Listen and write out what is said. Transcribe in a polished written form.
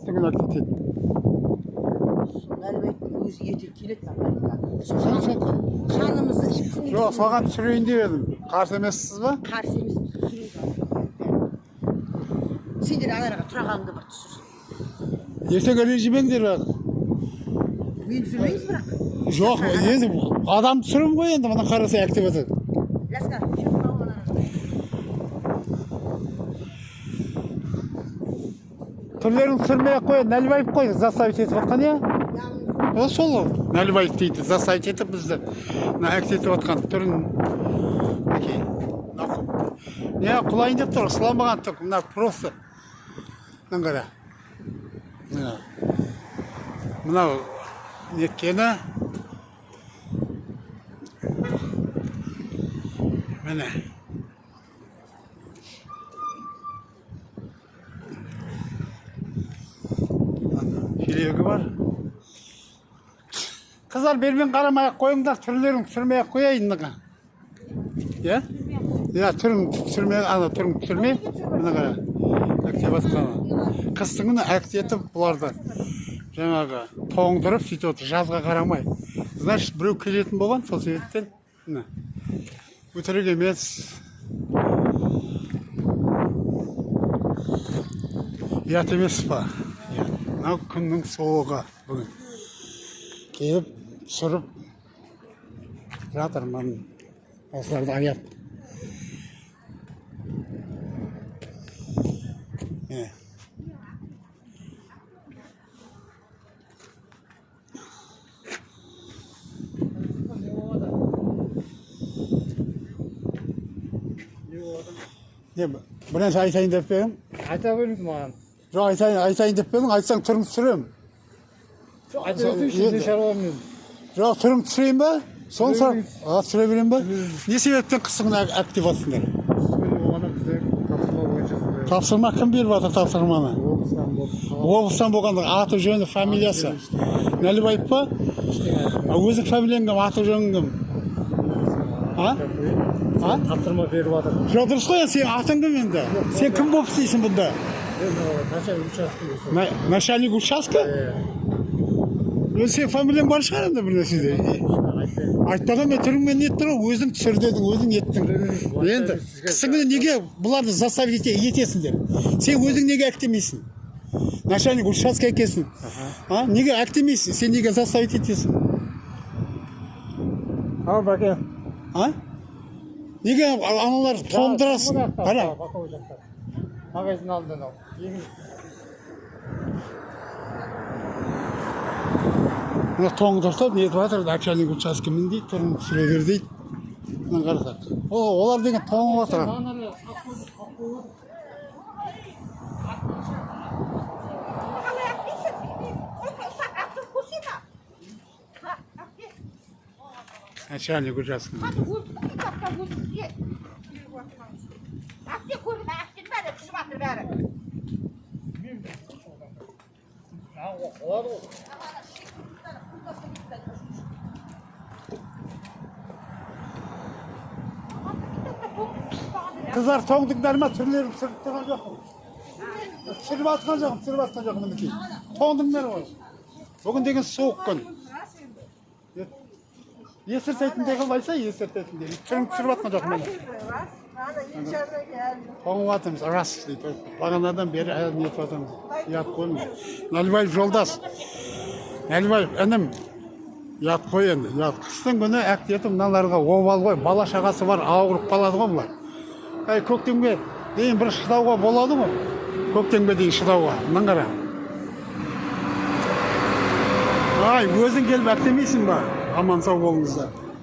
ертеңін алып кетеді. Нәлібайдың өзі ертең келеді Америкаға. Қанымызды жоқ, соған түсірейін деп едім. Қарсы емессіз ба? Қарсы емеспін, түсірейін. Сендер анараға тұрағаныңды бір түсірсін. Ертеңгі режимеңдер бар. Мен түсірмейміз бірақ. Жоқ, енді адам түсірім ғой енді, мұны қараса әктеп отыр. Ласка, Түрлерін түсірмей-ақ қой, Нәлібаев қой, заставить етіп отқан, иә? Сол ол, Нәлібаев дейді, заставить етіп бізді әктетіп отқан түрін. Не, құлайын деп тұр, сұламаған түк, мына просто. Мына қара. Мынау неткені. Міне. Филегі бар. Қыздар, бермен қарамай қойыңдар, түрлерін түсірмей қояйын. Иә? Иә, түрін түсірмей, түрін түсірмей. Мына қара. Әктеп атқаны. Қыстыңыны әктетіп бұларды жаңағы тоңдырып сөйтіп отыр, жазға қарамай. Значит, біреу келетін болған, сол себептен. Өтірік емес. Ұят емес па? Мынау күннің суығы бүгін. Келіп, түсіріп жатырмын. Осыларды аяп. Бірінші айтайын деп пе едің? Айта беріңіз маған. Жоқ, айтайын деп пе едің? Айтсаң түрін түсірем. Айта берсеңші, не шаруам мен? Жоқ, түрін түсірейін ба? Соны сұрап, түсіре берейін ба? Не себептен қыстығын әктеп жатсыңдар? Қыстығын болғанда бізде тапсырма бойынша сондай. Тапсырма кім беріп жатыр тапсырманы? Облыстан болғанда аты жөні, фамилиясы. Нәлібаев па? Өзің фамилияң кім, аты жөнің кім? Тапсырма беріп жатыр. Жоқ, дұрыс қой, сен атың кім енді? Сен кім болып істейсің бұнда? Начальник участка. Начальник участка? Сен фамилияң бар шығар енді бір нәрседе. Айтпаған мен түріңмен еттің, өзің түсір дедің, өзің еттің. Енді қысыңды неге бұларды заставить етесіңдер? Сен өзің неге әктемейсің? Начальник участка екенсің. Неге әктемейсің? Сен неге заставить етесің? Ал бәке. Неге аналар тоңдырасың? Қара. Магазин алдынан ал. Мына тоңдыртып, не етіп жатыр, начальник учаскемін дейді, түрін түсіре бер дейді. Мына қарасақ. Олар деген тоңып жатыр. Начальник учаскемін дейді. Қыздар тоңдыңдар ма? Түрлерін түсіріп тұрған жоқпын. Түсіріп атқан жоқпын мінекей. Тоңдыңдар ғой. Бүгін деген суық күн. Есіртетіндей қылмайса, есіртетіндей. Түрін түсіріп атқан жоқпын мен. Тоңып атымыз, рас дейді. Бағанадан бері не етіп атымыз. Ұят қоймыз. Нәлібаев жолдас. Нәлібаев, інім. Ұят қой енді. Қыстың күні әктетіп мыналарға обал ғой. Бала шағасы бар, ауырып қалады ғой бұлар. Көктемге дейін бір шыдауға болады ғой. Көктемге дейін шыдауға. Мынан қара. Өзің келіп әктемейсің ба? Аман сау болыңыздар.